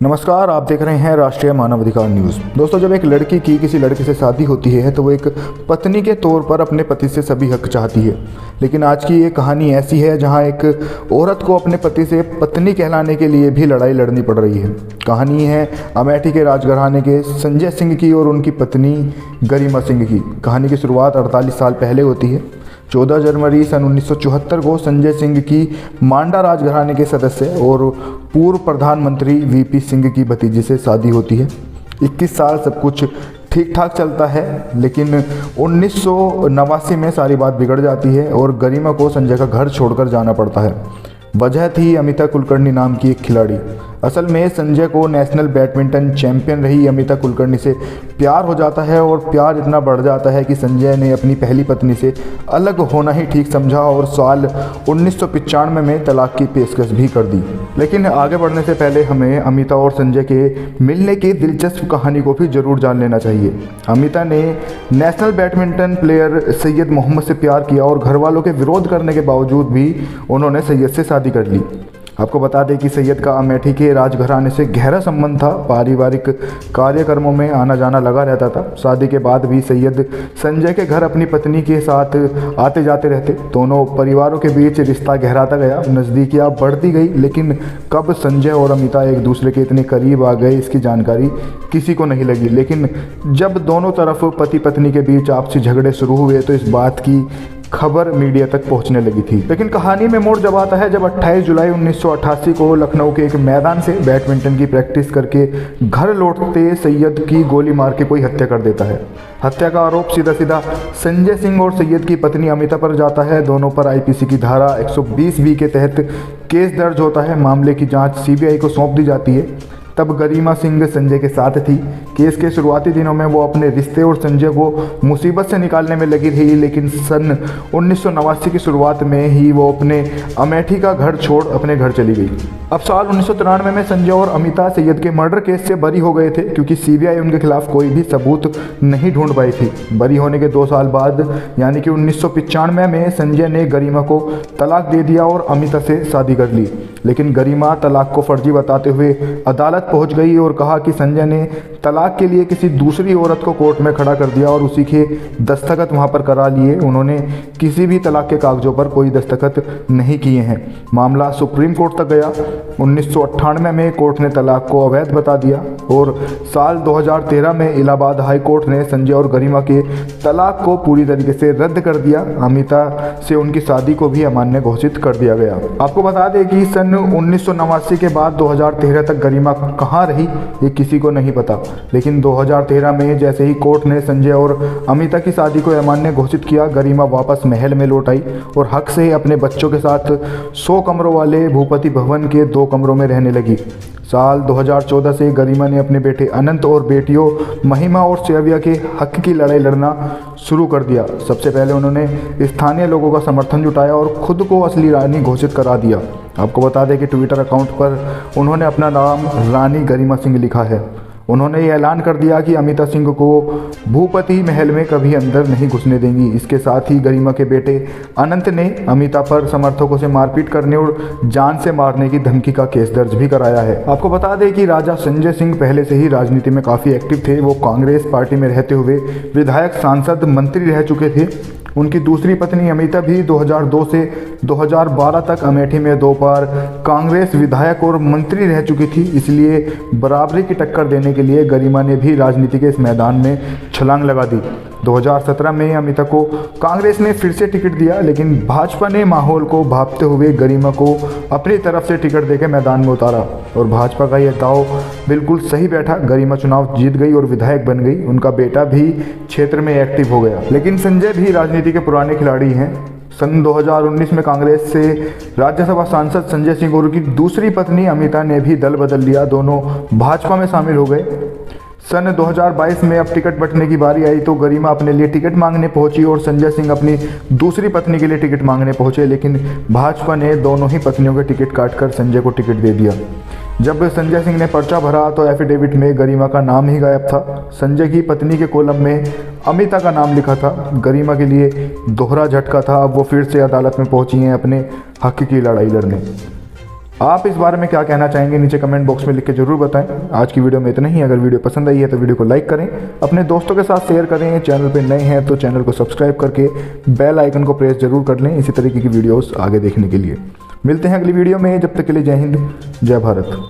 नमस्कार, आप देख रहे हैं राष्ट्रीय मानवाधिकार न्यूज़। दोस्तों, जब एक लड़की की किसी लड़के से शादी होती है तो वो एक पत्नी के तौर पर अपने पति से सभी हक चाहती है। लेकिन आज की ये कहानी ऐसी है जहां एक औरत को अपने पति से पत्नी कहलाने के लिए भी लड़ाई लड़नी पड़ रही है। कहानी है अमेठी के राजघराने के संजय सिंह की और उनकी पत्नी गरिमा सिंह की। कहानी की शुरुआत 48 साल पहले होती है। 14 जनवरी सन 1974 को संजय सिंह की मांडा राजघराने के सदस्य और पूर्व प्रधानमंत्री वीपी सिंह की भतीजी से शादी होती है। 21 साल सब कुछ ठीक ठाक चलता है, लेकिन 1989 में सारी बात बिगड़ जाती है और गरिमा को संजय का घर छोड़कर जाना पड़ता है। वजह थी अमिता कुलकर्णी नाम की एक खिलाड़ी। असल में संजय को नेशनल बैडमिंटन चैंपियन रही अमिता कुलकर्णी से प्यार हो जाता है और प्यार इतना बढ़ जाता है कि संजय ने अपनी पहली पत्नी से अलग होना ही ठीक समझा और साल 1995 में तलाक की पेशकश भी कर दी। लेकिन आगे बढ़ने से पहले हमें अमिता और संजय के मिलने की दिलचस्प कहानी को भी जरूर जान लेना चाहिए। अमिता ने national badminton player Syed Mohammad से प्यार किया और घर वालों के विरोध करने के बावजूद भी उन्होंने सैयद से शादी कर ली। आपको बता दें कि सैयद का अमेठी के राजघराने से गहरा संबंध था। पारिवारिक कार्यक्रमों में आना जाना लगा रहता था। शादी के बाद भी सैयद संजय के घर अपनी पत्नी के साथ आते जाते रहते। दोनों परिवारों के बीच रिश्ता गहराता गया, नज़दीकियाँ बढ़ती गई। लेकिन कब संजय और अमिता एक दूसरे के इतने करीब आ गए, इसकी जानकारी किसी को नहीं लगी। लेकिन जब दोनों तरफ पति पत्नी के बीच आपसी झगड़े शुरू हुए तो इस बात की खबर मीडिया तक पहुंचने लगी थी। लेकिन कहानी में मोड़ जब आता है जब 28 जुलाई 1988 को लखनऊ के एक मैदान से बैडमिंटन की प्रैक्टिस करके घर लौटते सैयद की गोली मार के कोई हत्या कर देता है। हत्या का आरोप सीधा सीधा संजय सिंह और सैयद की पत्नी अमिता पर जाता है। दोनों पर आईपीसी की धारा 120B के तहत केस दर्ज होता है। मामले की जाँच सीबीआई को सौंप दी जाती है। तब गरिमा सिंह संजय के साथ थी। केस के शुरुआती दिनों में वो अपने रिश्ते और संजय को मुसीबत से निकालने में लगी रही, लेकिन सन 1989 की शुरुआत में ही वो अपने अमेठी का घर छोड़ अपने घर चली गई। अब साल 1993 में संजय और अमिता सैयद के मर्डर केस से बरी हो गए थे, क्योंकि सीबीआई उनके खिलाफ कोई भी सबूत नहीं ढूंढ पाई थी। बरी होने के 2 साल बाद यानी कि 1995 में संजय ने गरिमा को तलाक दे दिया और अमिता से शादी कर ली। लेकिन गरिमा तलाक को फर्जी बताते हुए अदालत पहुंच गई और कहा कि संजय ने तलाक के लिए किसी दूसरी औरत को कोर्ट में खड़ा कर दिया और उसी के दस्तखत वहां पर करा लिए। उन्होंने किसी भी तलाक के कागजों पर कोई दस्तखत नहीं किए हैं। मामला सुप्रीम कोर्ट तक गया। 1998 में कोर्ट ने तलाक को अवैध बता दिया और साल 2013 में इलाहाबाद हाई कोर्ट ने संजय और गरिमा के तलाक को पूरी तरीके से रद्द कर दिया। अमिता से उनकी शादी को भी अमान्य घोषित कर दिया गया। आपको बता दें कि सन 1989 के बाद 2013 तक गरिमा कहाँ रही ये किसी को नहीं पता। लेकिन 2013 में जैसे ही कोर्ट ने संजय और अमिता की शादी को अमान्य घोषित किया, गरिमा वापस महल में लौट आई और हक से अपने बच्चों के साथ 100 कमरों वाले भूपति भवन के 2 कमरों में रहने लगी। साल 2014 से गरिमा ने अपने बेटे अनंत और बेटियों महिमा और श्रेया के हक की लड़ाई लड़ना शुरू कर दिया। सबसे पहले उन्होंने स्थानीय लोगों का समर्थन जुटाया और खुद को असली रानी घोषित करा दिया। आपको बता दें कि ट्विटर अकाउंट पर उन्होंने अपना नाम रानी गरिमा सिंह लिखा है। उन्होंने ये ऐलान कर दिया कि अमिता सिंह को भूपति महल में कभी अंदर नहीं घुसने देंगी। इसके साथ ही गरिमा के बेटे अनंत ने अमिता पर समर्थकों से मारपीट करने और जान से मारने की धमकी का केस दर्ज भी कराया है। आपको बता दें कि राजा संजय सिंह पहले से ही राजनीति में काफ़ी एक्टिव थे। वो कांग्रेस पार्टी में रहते हुए विधायक, सांसद, मंत्री रह चुके थे। उनकी दूसरी पत्नी अमिता भी 2002 से 2012 तक अमेठी में 2 बार कांग्रेस विधायक और मंत्री रह चुकी थी। इसलिए बराबरी की टक्कर देने के लिए गरिमा ने भी राजनीति के इस मैदान में छलांग लगा दी। 2017 में अमिता को कांग्रेस ने फिर से टिकट दिया, लेकिन भाजपा ने माहौल को भांपते हुए गरिमा को अपनी तरफ से टिकट देकर मैदान में उतारा और भाजपा का यह दाव बिल्कुल सही बैठा। गरिमा चुनाव जीत गई और विधायक बन गई। उनका बेटा भी क्षेत्र में एक्टिव हो गया। लेकिन संजय भी राजनीति के पुराने खिलाड़ी हैं। सन 2019 में कांग्रेस से राज्यसभा सांसद संजय सिंह और उनकी दूसरी पत्नी अमिता ने भी दल बदल लिया। दोनों भाजपा में शामिल हो गए। सन 2022 में अब टिकट बंटने की बारी आई तो गरिमा अपने लिए टिकट मांगने पहुंची और संजय सिंह अपनी दूसरी पत्नी के लिए टिकट मांगने पहुंचे। लेकिन भाजपा ने दोनों ही पत्नियों के टिकट काटकर संजय को टिकट दे दिया। जब संजय सिंह ने पर्चा भरा तो एफिडेविट में गरिमा का नाम ही गायब था। संजय की पत्नी के कॉलम में अमिता का नाम लिखा था। गरिमा के लिए दोहरा झटका था। अब वो फिर से अदालत में पहुंची हैं अपने हक की लड़ाई लड़ने। आप इस बारे में क्या कहना चाहेंगे नीचे कमेंट बॉक्स में लिख के जरूर बताएं। आज की वीडियो में इतना ही। अगर वीडियो पसंद आई है तो वीडियो को लाइक करें, अपने दोस्तों के साथ शेयर करें। चैनल पे नए हैं तो चैनल को सब्सक्राइब करके बेल आइकन को प्रेस जरूर कर लें इसी तरीके की वीडियोस आगे देखने के लिए। मिलते हैं अगली वीडियो में, जब तक के लिए जय हिंद, जय भारत।